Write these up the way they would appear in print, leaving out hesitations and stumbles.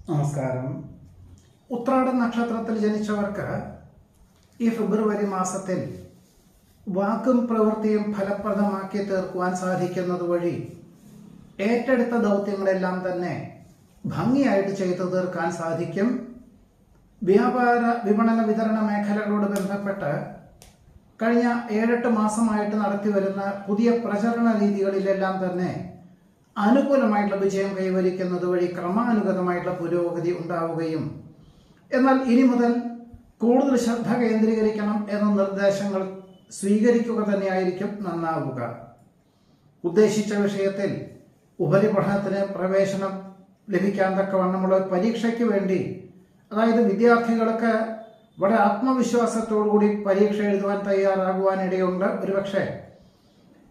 നമസ്കാരം. ഉത്രാടം നക്ഷത്രത്തിൽ ജനിച്ചവർക്ക് ഈ ഫെബ്രുവരി മാസത്തിൽ വാക്കും പ്രവൃത്തിയും ഫലപ്രദമാക്കി തീർക്കുവാൻ സാധിക്കുന്നത് വഴി ഏറ്റെടുത്ത ദൗത്യങ്ങളെല്ലാം തന്നെ ഭംഗിയായിട്ട് ചെയ്തു തീർക്കാൻ സാധിക്കും. വ്യാപാര വിപണന വിതരണ മേഖലകളോട് ബന്ധപ്പെട്ട് കഴിഞ്ഞ 7-8 മാസമായിട്ട് നടത്തിവരുന്ന പുതിയ പ്രചരണ രീതികളിലെല്ലാം തന്നെ അനുകൂലമായിട്ടുള്ള വിജയം കൈവരിക്കുന്നത് വഴി ക്രമാനുഗതമായിട്ടുള്ള പുരോഗതി ഉണ്ടാവുകയും, എന്നാൽ ഇനി മുതൽ കൂടുതൽ ശ്രദ്ധ കേന്ദ്രീകരിക്കണം എന്ന നിർദ്ദേശങ്ങൾ സ്വീകരിക്കുക തന്നെയായിരിക്കും നന്നാവുക. ഉദ്ദേശിച്ച വിഷയത്തിൽ ഉപരിപഠനത്തിന് പ്രവേശനം ലഭിക്കാൻ തക്കവണ്ണമുള്ള പരീക്ഷയ്ക്ക് വേണ്ടി, അതായത് വിദ്യാർത്ഥികൾക്ക് വളരെ ആത്മവിശ്വാസത്തോടുകൂടി പരീക്ഷ എഴുതുവാൻ തയ്യാറാകുവാനിടയുണ്ട്. ഒരുപക്ഷെ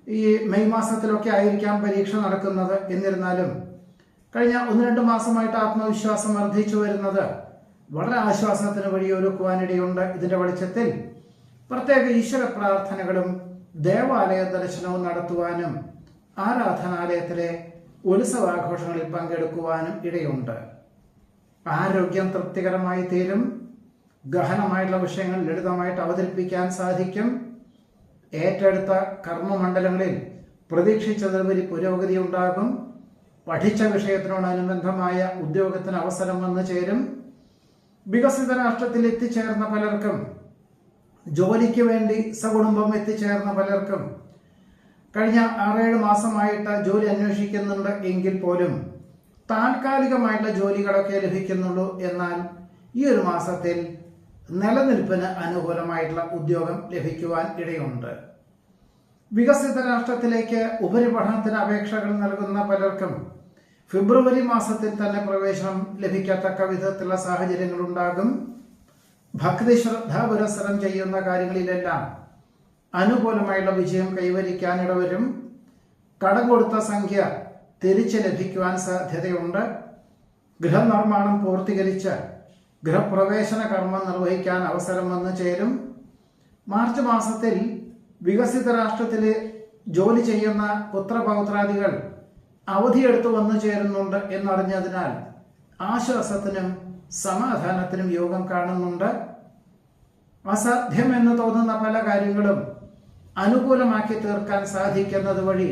ഈ മെയ് മാസത്തിലൊക്കെ ആയിരിക്കാം പരീക്ഷ നടക്കുന്നത്. എന്നിരുന്നാലും കഴിഞ്ഞ 1-2 മാസമായിട്ട് ആത്മവിശ്വാസം വർദ്ധിച്ചു വരുന്നത് വളരെ ആശ്വാസത്തിന് വഴിയൊരുക്കുവാനിടയുണ്ട്. ഇതിന്റെ വെളിച്ചത്തിൽ പ്രത്യേക ഈശ്വര പ്രാർത്ഥനകളും ദേവാലയ ദർശനവും നടത്തുവാനും ആരാധനാലയത്തിലെ ഉത്സവാഘോഷങ്ങളിൽ പങ്കെടുക്കുവാനും ഇടയുണ്ട്. ആരോഗ്യം തൃപ്തികരമായി തീരും. ഗഹനമായിട്ടുള്ള വിഷയങ്ങൾ ലളിതമായിട്ട് അവതരിപ്പിക്കാൻ സാധിക്കും. ഏറ്റെടുത്ത കർമ്മമണ്ഡലങ്ങളിൽ പ്രതീക്ഷിച്ചതിലുപരി പുരോഗതി ഉണ്ടാകും. പഠിച്ച വിഷയത്തിനോടനുബന്ധമായ ഉദ്യോഗത്തിന് അവസരം വന്നു ചേരും. വികസിത രാഷ്ട്രത്തിൽ എത്തിച്ചേർന്ന പലർക്കും, ജോലിക്ക് വേണ്ടി സകുടുംബം എത്തിച്ചേർന്ന പലർക്കും കഴിഞ്ഞ 6-7 മാസമായിട്ട് ജോലി അന്വേഷിക്കുന്നുണ്ട് എങ്കിൽ പോലും താൽക്കാലികമായിട്ടുള്ള ജോലികളൊക്കെ ലഭിക്കുന്നുള്ളൂ. എന്നാൽ ഈ ഒരു മാസത്തിൽ നിലനിൽപ്പിന് അനുകൂലമായിട്ടുള്ള ഉദ്യോഗം ലഭിക്കുവാൻ ഇടയുണ്ട്. വികസിത രാഷ്ട്രത്തിലേക്ക് ഉപരിപഠനത്തിന് അപേക്ഷകൾ നൽകുന്ന പലർക്കും ഫെബ്രുവരി മാസത്തിൽ തന്നെ പ്രവേശനം ലഭിക്കത്തക്ക വിധത്തിലുള്ള സാഹചര്യങ്ങൾ ഉണ്ടാകും. ഭക്തി ശ്രദ്ധ പുരസ്സരം ചെയ്യുന്ന കാര്യങ്ങളിലെല്ലാം അനുകൂലമായുള്ള വിജയം കൈവരിക്കാനിടവരും. കടം കൊടുത്ത സംഖ്യ തിരിച്ചു ലഭിക്കുവാൻ സാധ്യതയുണ്ട്. ഗൃഹനിർമ്മാണം പൂർത്തീകരിച്ച് ഗൃഹപ്രവേശന കർമ്മം നിർവഹിക്കാൻ അവസരം വന്നു ചേരും. മാർച്ച് മാസത്തിൽ വികസിത രാഷ്ട്രത്തിൽ ജോലി ചെയ്യുന്ന പുത്രപൗത്രാദികൾ അവധിയെടുത്ത് വന്നു ചേരുന്നുണ്ട് എന്നറിഞ്ഞതിനാൽ ആശ്വാസത്തിനും സമാധാനത്തിനും യോഗം കാണുന്നുണ്ട്. അസാധ്യമെന്ന് തോന്നുന്ന പല കാര്യങ്ങളും അനുകൂലമാക്കി തീർക്കാൻ സാധിക്കുന്നത് വഴി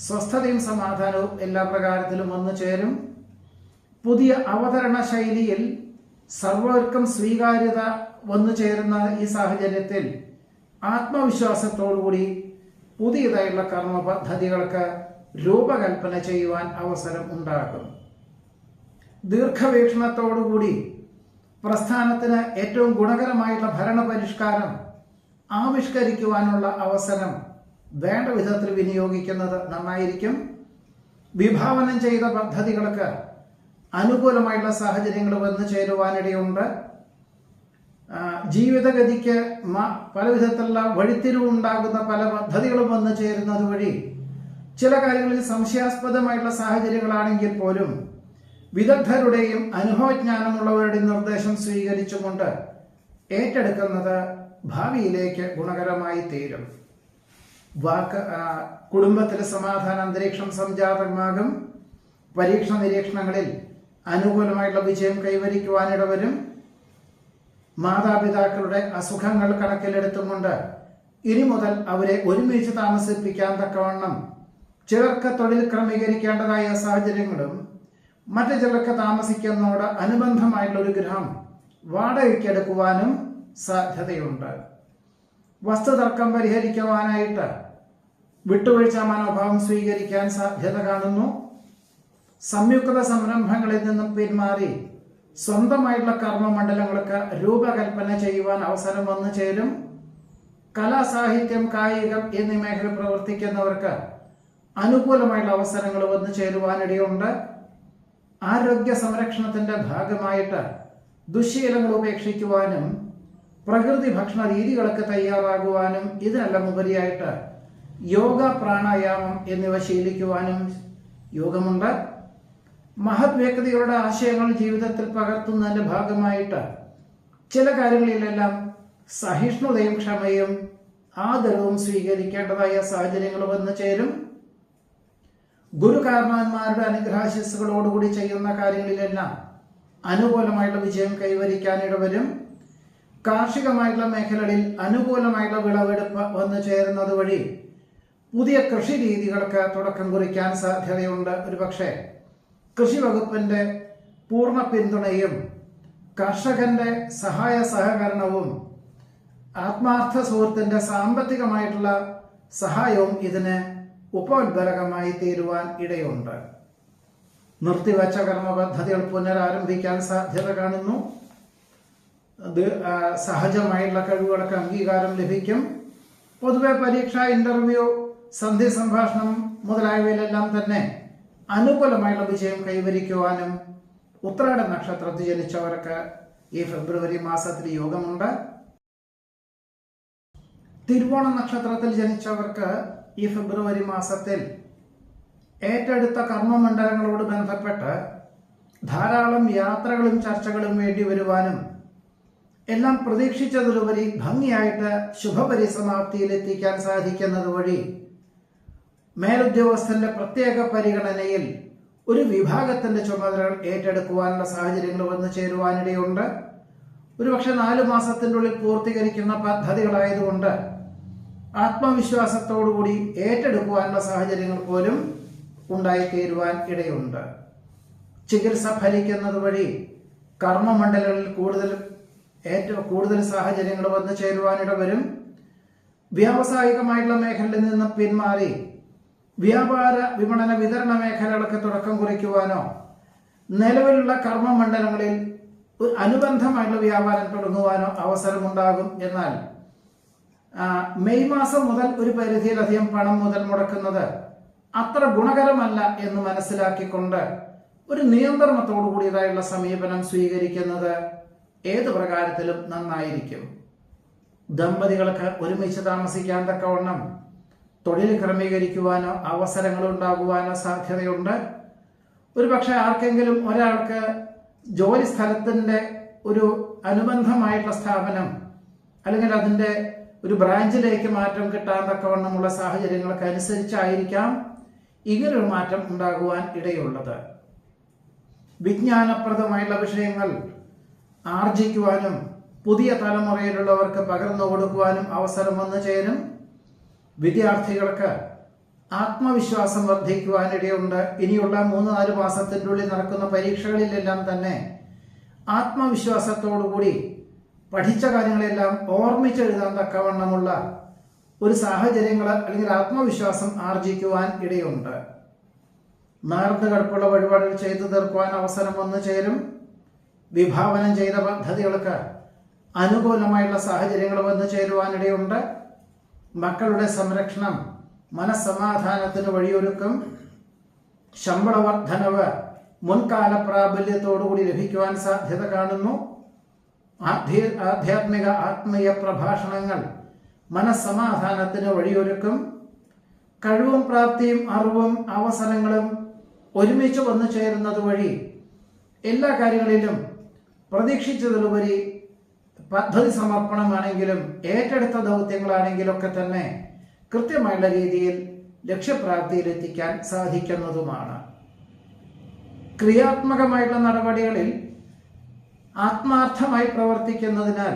സ്വസ്ഥതയും സമാധാനവും എല്ലാ പ്രകാരത്തിലും വന്നു ചേരും. പുതിയ അവതരണ ശൈലിയിൽ സർവർക്കും സ്വീകാര്യത വന്നു ചേരുന്ന ഈ സാഹചര്യത്തിൽ ആത്മവിശ്വാസത്തോടുകൂടി പുതിയതായുള്ള കർമ്മ പദ്ധതികൾക്ക് രൂപകൽപ്പന ചെയ്യുവാൻ അവസരം ഉണ്ടാകും. ദീർഘവീക്ഷണത്തോടുകൂടി പ്രസ്ഥാനത്തിന് ഏറ്റവും ഗുണകരമായിട്ടുള്ള ഭരണപരിഷ്കാരം ആവിഷ്കരിക്കുവാനുള്ള അവസരം വേണ്ട വിധത്തിൽ വിനിയോഗിക്കുന്നത് നന്നായിരിക്കും. വിഭാവനം ചെയ്ത പദ്ധതികൾക്ക് അനുകൂലമായിട്ടുള്ള സാഹചര്യങ്ങൾ വന്നു ചേരുവാനിടയുണ്ട്. ജീവിതഗതിക്ക് പല വിധത്തിലുള്ള വഴിത്തിരിവുണ്ടാകുന്ന പല പദ്ധതികളും വന്നു ചേരുന്നത് വഴി ചില കാര്യങ്ങളിൽ സംശയാസ്പദമായിട്ടുള്ള സാഹചര്യങ്ങളാണെങ്കിൽ പോലും വിദഗ്ധരുടെയും അനുഭവജ്ഞാനമുള്ളവരുടെയും നിർദ്ദേശം സ്വീകരിച്ചുകൊണ്ട് ഏറ്റെടുക്കുന്നത് ഭാവിയിലേക്ക് ഗുണകരമായി തീരും. കുടുംബത്തിലെ സമാധാന അന്തരീക്ഷം സംജാതമാകും. പരീക്ഷ നിരീക്ഷണങ്ങളിൽ അനുകൂലമായിട്ടുള്ള വിജയം കൈവരിക്കുവാനിടവരും. മാതാപിതാക്കളുടെ അസുഖങ്ങൾ കണക്കിലെടുത്തുകൊണ്ട് ഇനി മുതൽ അവരെ ഒരുമിച്ച് താമസിപ്പിക്കാൻ തക്കവണ്ണം ചിലർക്ക് തൊഴിൽ ക്രമീകരിക്കേണ്ടതായ സാഹചര്യങ്ങളും മറ്റു ചിലർക്ക് താമസിക്കുന്നതോട് അനുബന്ധമായിട്ടുള്ള ഒരു ഗൃഹം വാടകയ്ക്കെടുക്കുവാനും സാധ്യതയുണ്ട്. വസ്തുതർക്കം പരിഹരിക്കുവാനായിട്ട് വിട്ടുവീഴ്ച മനോഭാവം സ്വീകരിക്കാൻ സാധ്യത കാണുന്നു. സംയുക്ത സംരംഭങ്ങളിൽ നിന്നും പിന്മാറി സ്വന്തമായിട്ടുള്ള കർമ്മമണ്ഡലങ്ങൾക്ക് രൂപകൽപ്പന ചെയ്യുവാൻ അവസരം വന്നു ചേരും. കലാ, സാഹിത്യം, കായികം എന്നീ മേഖല പ്രവർത്തിക്കുന്നവർക്ക് അനുകൂലമായിട്ടുള്ള അവസരങ്ങൾ വന്നു ചേരുവാനിടയുണ്ട്. ആരോഗ്യ സംരക്ഷണത്തിന്റെ ഭാഗമായിട്ട് ദുശ്ശീലങ്ങൾ ഉപേക്ഷിക്കുവാനും പ്രകൃതി ഭക്ഷണ രീതികൾക്ക് തയ്യാറാകുവാനും ഇതിനെല്ലാം ഉപരിയായിട്ട് യോഗ, പ്രാണായാമം എന്നിവ ശീലിക്കുവാനും യോഗമുണ്ട്. മഹത് വ്യക്തികളുടെ ആശയങ്ങൾ ജീവിതത്തിൽ പകർത്തുന്നതിന്റെ ഭാഗമായിട്ട് ചില കാര്യങ്ങളിലെല്ലാം സഹിഷ്ണുതയും ക്ഷമയും ആദരവും സ്വീകരിക്കേണ്ടതായ സാഹചര്യങ്ങൾ വന്നു ചേരും. ഗുരുകാരണന്മാരുടെ അനുഗ്രഹാശിസ്സുകളോടുകൂടി ചെയ്യുന്ന കാര്യങ്ങളിലെല്ലാം അനുകൂലമായിട്ടുള്ള വിജയം കൈവരിക്കാൻ ഇടവരും. കാർഷികമായിട്ടുള്ള മേഖലകളിൽ അനുകൂലമായിട്ടുള്ള വിളവെടുപ്പ് വന്നു ചേരുന്നത് വഴി പുതിയ കൃഷി രീതികൾക്ക് തുടക്കം കുറിക്കാൻ സാധ്യതയുണ്ട്. ഒരുപക്ഷെ കൃഷി വകുപ്പിന്റെ പൂർണ്ണ പിന്തുണയും കർഷകന്റെ സഹായ സഹകരണവും ആത്മാർത്ഥ സുഹൃത്തിന്റെ സാമ്പത്തികമായിട്ടുള്ള സഹായവും ഇതിന് ഉപോത്ബലകമായി തീരുവാൻ ഇടയുണ്ട്. നിർത്തിവച്ച കർമ്മ പദ്ധതികൾ പുനരാരംഭിക്കാൻ സാധ്യത കാണുന്നു. സഹജമായിട്ടുള്ള കഴിവുകൾക്ക് അംഗീകാരം ലഭിക്കും. പൊതുവെ പരീക്ഷ, ഇന്റർവ്യൂ, സന്ധി സംഭാഷണം മുതലായവയിലെല്ലാം തന്നെ അനുകൂലമായുള്ള വിജയം കൈവരിക്കുവാനും ഉത്രാട നക്ഷത്രത്തിൽ ജനിച്ചവർക്ക് ഈ ഫെബ്രുവരി മാസത്തിൽ യോഗമുണ്ട്. തിരുവോണ നക്ഷത്രത്തിൽ ജനിച്ചവർക്ക് ഈ ഫെബ്രുവരി മാസത്തിൽ ഏറ്റെടുത്ത കർമ്മമണ്ഡലങ്ങളോട് ബന്ധപ്പെട്ട് ധാരാളം യാത്രകളും ചർച്ചകളും വേണ്ടി വരുവാനും എല്ലാം പ്രതീക്ഷിച്ചതിലുപരി ഭംഗിയായിട്ട് ശുഭപരിസമാപ്തിയിലെത്തിക്കാൻ സാധിക്കുന്നത് വഴി മേലുദ്യോഗസ്ഥന്റെ പ്രത്യേക പരിഗണനയിൽ ഒരു വിഭാഗത്തിന്റെ ചുമതലകൾ ഏറ്റെടുക്കുവാനുള്ള സാഹചര്യങ്ങൾ വന്നു ചേരുവാനിടയുണ്ട്. ഒരുപക്ഷെ 4 മാസത്തിൻ്റെ ഉള്ളിൽ പൂർത്തീകരിക്കുന്ന പദ്ധതികളായതുകൊണ്ട് ആത്മവിശ്വാസത്തോടുകൂടി ഏറ്റെടുക്കുവാനുള്ള സാഹചര്യങ്ങൾ പോലും ഉണ്ടായിത്തീരുവാൻ ഇടയുണ്ട്. ചികിത്സ ഫലിക്കുന്നത് വഴി കർമ്മമണ്ഡലങ്ങളിൽ കൂടുതൽ സാഹചര്യങ്ങൾ വന്നു ചേരുവാനിട വരും. വ്യാവസായികമായിട്ടുള്ള മേഖലയിൽ നിന്നും പിന്മാറി വ്യാപാര, വിപണന, വിതരണ മേഖലകൾക്ക് തുടക്കം കുറിക്കുവാനോ നിലവിലുള്ള കർമ്മമണ്ഡലങ്ങളിൽ അനുബന്ധമായിട്ടുള്ള വ്യാപാരം തുടങ്ങുവാനോ അവസരമുണ്ടാകും. എന്നാൽ മെയ് മാസം മുതൽ ഒരു പരിധിയിലധികം പണം മുതൽ മുടക്കുന്നത് അത്ര ഗുണകരമല്ല എന്ന് മനസ്സിലാക്കിക്കൊണ്ട് ഒരു നിയന്ത്രണത്തോടു കൂടിയതായുള്ള സമീപനം സ്വീകരിക്കുന്നത് ഏത് പ്രകാരത്തിലും നന്നായിരിക്കും. ദമ്പതികൾക്ക് ഒരുമിച്ച് താമസിക്കാൻ തക്കവണ്ണം തൊഴിൽ ക്രമീകരിക്കുവാനോ അവസരങ്ങൾ ഉണ്ടാകുവാനോ സാധ്യതയുണ്ട്. ഒരുപക്ഷെ ആർക്കെങ്കിലും ഒരാൾക്ക് ജോലി സ്ഥലത്തിൻ്റെ ഒരു അനുബന്ധമായിട്ടുള്ള സ്ഥാപനം അല്ലെങ്കിൽ അതിൻ്റെ ഒരു ബ്രാഞ്ചിലേക്ക് മാറ്റം കിട്ടാൻ തക്കവണ്ണമുള്ള സാഹചര്യങ്ങൾക്ക് അനുസരിച്ചായിരിക്കാം ഇങ്ങനൊരു മാറ്റം ഉണ്ടാകുവാൻ ഇടയുള്ളത്. വിജ്ഞാനപ്രദമായുള്ള വിഷയങ്ങൾ ആർജിക്കുവാനും പുതിയ തലമുറയിലുള്ളവർക്ക് പകർന്നു കൊടുക്കുവാനും അവസരം വന്നു ചേരും. വിദ്യാർത്ഥികൾക്ക് ആത്മവിശ്വാസം വർദ്ധിക്കുവാനിടയുണ്ട്. ഇനിയുള്ള 3-4 മാസത്തിൻ്റെ ഉള്ളിൽ നടക്കുന്ന പരീക്ഷകളിലെല്ലാം തന്നെ ആത്മവിശ്വാസത്തോടുകൂടി പഠിച്ച കാര്യങ്ങളെല്ലാം ഓർമ്മിച്ചെഴുതാൻ തക്കവണ്ണമുള്ള ഒരു സാഹചര്യങ്ങൾ അല്ലെങ്കിൽ ആത്മവിശ്വാസം ആർജിക്കുവാൻ ഇടയുണ്ട്. നേർന്നു കടുപ്പുള്ള വഴിപാടുകൾ ചെയ്തു തീർക്കുവാൻ അവസരം വന്നു ചേരും. വിഭാവനം ചെയ്ത പദ്ധതികൾക്ക് അനുകൂലമായുള്ള സാഹചര്യങ്ങൾ വന്നു ചേരുവാനിടയുണ്ട്. മക്കളുടെ സംരക്ഷണം മനസ്സമാധാനത്തിന് വഴിയൊരുക്കും. ശമ്പള വർധനവ് മുൻകാല പ്രാബല്യത്തോടുകൂടി ലഭിക്കുവാൻ സാധ്യത കാണുന്നു. ആധ്യാത്മിക ആത്മീയ പ്രഭാഷണങ്ങൾ മനസ്സമാധാനത്തിന് വഴിയൊരുക്കും. കഴിവും പ്രാപ്തിയും അറിവും അവസരങ്ങളും ഒരുമിച്ച് വന്നു ചേരുന്നത് വഴി എല്ലാ കാര്യങ്ങളിലും പ്രതീക്ഷിച്ചതിലുപരി പദ്ധതി സമർപ്പണമാണെങ്കിലും ഏറ്റെടുത്ത ദൗത്യങ്ങളാണെങ്കിലൊക്കെ തന്നെ കൃത്യമായുള്ള രീതിയിൽ ലക്ഷ്യപ്രാപ്തിയിലെത്തിക്കാൻ സാധിക്കുന്നതുമാണ്. ക്രിയാത്മകമായിട്ടുള്ള നടപടികളിൽ ആത്മാർത്ഥമായി പ്രവർത്തിക്കുന്നതിനാൽ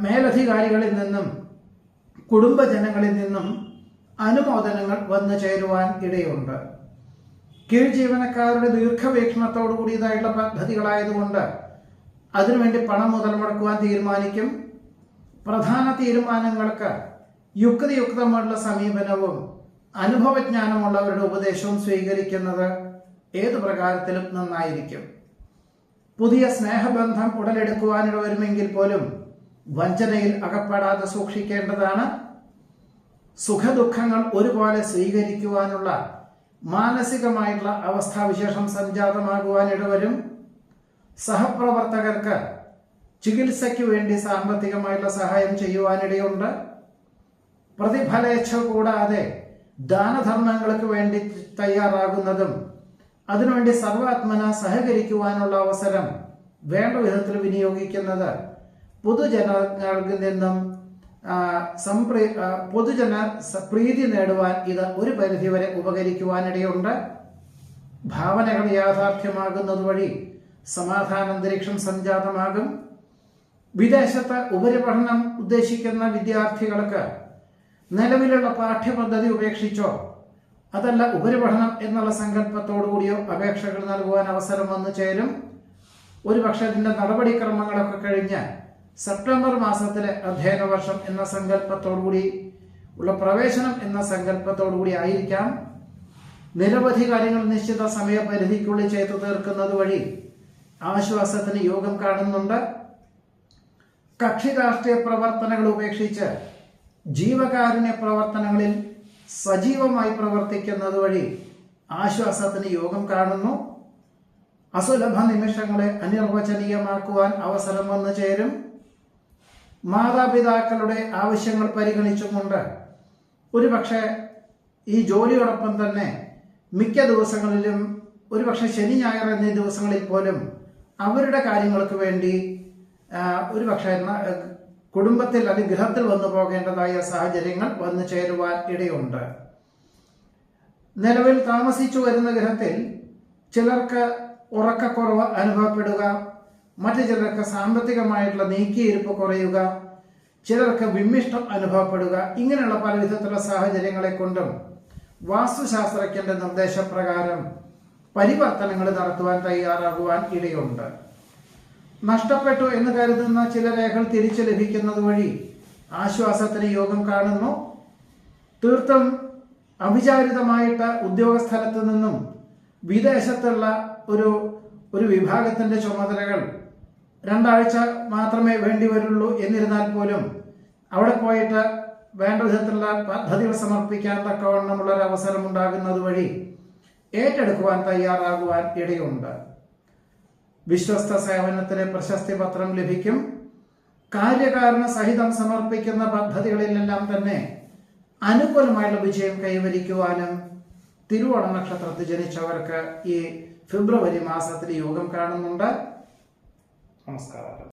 മേലധികാരികളിൽ നിന്നും കുടുംബജനങ്ങളിൽ നിന്നും അനുമോദനങ്ങൾ വന്നു ചേരുവാൻ ഇടയുണ്ട്. കീഴ് ജീവനക്കാരുടെ ദീർഘവീക്ഷണത്തോടു കൂടിയതായിട്ടുള്ള പദ്ധതികളായതുകൊണ്ട് അതിനുവേണ്ടി പണം മുതൽ മുടക്കുവാൻ തീരുമാനിക്കും. പ്രധാന തീരുമാനങ്ങൾക്ക് യുക്തിയുക്തമായിട്ടുള്ള സമീപനവും അനുഭവജ്ഞാനമുള്ളവരുടെ ഉപദേശവും സ്വീകരിക്കുന്നത് ഏതു പ്രകാരത്തിലും നന്നായിരിക്കും. പുതിയ സ്നേഹബന്ധം ഉടലെടുക്കുവാനിട വരുമെങ്കിൽ പോലും വഞ്ചനയിൽ അകപ്പെടാതെ സൂക്ഷിക്കേണ്ടതാണ്. സുഖദുഃഖങ്ങൾ ഒരുപോലെ സ്വീകരിക്കുവാനുള്ള മാനസികമായിട്ടുള്ള അവസ്ഥാവിശേഷം സംജാതമാകുവാനിടവരും. സഹപ്രവർത്തകർക്ക് ചികിത്സയ്ക്ക് വേണ്ടി സാമ്പത്തികമായിട്ടുള്ള സഹായം ചെയ്യുവാനിടയുണ്ട്. പ്രതിഫലേച്ഛ കൂടാതെ ദാനധർമ്മങ്ങൾക്ക് വേണ്ടി തയ്യാറാകുന്നതും അതിനുവേണ്ടി സർവാത്മന സഹകരിക്കുവാനുള്ള അവസരം വേണ്ട വിധത്തിൽ വിനിയോഗിക്കുന്നത് പൊതുജനങ്ങളിൽ നിന്നും പൊതുജന പ്രീതി നേടുവാൻ ഇത് ഒരു പരിധിവരെ ഉപകരിക്കുവാനിടയുണ്ട്. ഭാവനകൾ യാഥാർത്ഥ്യമാകുന്നത് വഴി സമാധാനാന്തരീക്ഷം സംജാതമാകും. വിദേശത്ത് ഉപരിപഠനം ഉദ്ദേശിക്കുന്ന വിദ്യാർത്ഥികൾക്ക് നിലവിലുള്ള പാഠ്യപദ്ധതി ഉപേക്ഷിച്ചോ അതല്ല ഉപരിപഠനം എന്നുള്ള സങ്കല്പത്തോടുകൂടിയോ അപേക്ഷകൾ നൽകുവാൻ അവസരം വന്നു ചേരും. ഒരുപക്ഷെ ഇതിന്റെ നടപടിക്രമങ്ങളൊക്കെ കഴിഞ്ഞ് സെപ്റ്റംബർ മാസത്തിലെ അധ്യയന വർഷം എന്ന സങ്കല്പത്തോടുകൂടി ഉള്ള പ്രവേശനം എന്ന സങ്കല്പത്തോടുകൂടി ആയിരിക്കാം. നിരവധി കാര്യങ്ങൾ നിശ്ചിത സമയപരിധിക്കുള്ളിൽ ചെയ്തു തീർക്കുന്നത് വഴി ആശ്വാസത്തിന് യോഗം കാണുന്നുണ്ട്. കക്ഷി രാഷ്ട്രീയ പ്രവർത്തനങ്ങൾ ഉപേക്ഷിച്ച് ജീവകാരുണ്യ പ്രവർത്തനങ്ങളിൽ സജീവമായി പ്രവർത്തിക്കുന്നത് വഴി ആശ്വാസത്തിന് യോഗം കാണുന്നു. അസുലഭ നിമിഷങ്ങളെ അനിർവചനീയമാക്കുവാൻ അവസരം വന്നു ചേരും. മാതാപിതാക്കളുടെ ആവശ്യങ്ങൾ പരിഗണിച്ചുകൊണ്ട് ഒരുപക്ഷെ ഈ ജോലിയോടൊപ്പം തന്നെ മിക്ക ദിവസങ്ങളിലും ഒരുപക്ഷെ ശനി ഞായർ എന്നീ ദിവസങ്ങളിൽ പോലും അവരുടെ കാര്യങ്ങൾക്ക് വേണ്ടി ഒരുപക്ഷെ കുടുംബത്തിൽ അല്ലെങ്കിൽ ഗൃഹത്തിൽ വന്നു പോകേണ്ടതായ സാഹചര്യങ്ങൾ വന്നു ചേരുവാൻ ഇടയുണ്ട്. നിലവിൽ താമസിച്ചു വരുന്ന ഗൃഹത്തിൽ ചിലർക്ക് ഉറക്കക്കുറവ് അനുഭവപ്പെടുക, മറ്റു ചിലർക്ക് സാമ്പത്തികമായിട്ടുള്ള നീക്കിയിരിപ്പ് കുറയുക, ചിലർക്ക് വിമ്മിഷ്ടം അനുഭവപ്പെടുക, ഇങ്ങനെയുള്ള പല വിധത്തിലുള്ള സാഹചര്യങ്ങളെ കൊണ്ടും വാസ്തുശാസ്ത്രജ്ഞന്റെ നിർദ്ദേശപ്രകാരം പരിവർത്തനങ്ങൾ നടത്തുവാൻ തയ്യാറാകുവാൻ ഇടയുണ്ട്. നഷ്ടപ്പെട്ടു എന്ന് കരുതുന്ന ചില രേഖകൾ തിരിച്ചു ലഭിക്കുന്നത് വഴി ആശ്വാസത്തിന് യോഗം കാണുന്നു. തീർത്തും അവിചാരിതമായിട്ട് ഉദ്യോഗസ്ഥലത്ത് നിന്നും വിദേശത്തുള്ള ഒരു വിഭാഗത്തിന്റെ ചുമതലകൾ 2 ആഴ്ച മാത്രമേ വേണ്ടി വരുള്ളൂ എന്നിരുന്നാൽ പോലും അവിടെ പോയിട്ട് വേണ്ട വിധത്തിലുള്ള പദ്ധതികൾ സമർപ്പിക്കാൻ തക്കവണ്ണമുള്ള ഒരു അവസരം ഉണ്ടാകുന്നത് വഴി ഏറ്റെടുക്കുവാൻ തയ്യാറാകുവാൻ ഇടയുണ്ട്. വിശ്വസ്ത സേവനത്തിന് പ്രശസ്തി പത്രം ലഭിക്കും. കാര്യകാരണ സഹിതം സമർപ്പിക്കുന്ന പദ്ധതികളിലെല്ലാം തന്നെ അനുകൂലമായുള്ള വിജയം കൈവരിക്കുവാനും തിരുവോണ നക്ഷത്രത്തിൽ ജനിച്ചവർക്ക് ഈ ഫെബ്രുവരി മാസത്തിൽ യോഗം കാണുന്നുണ്ട്. നമസ്കാരം.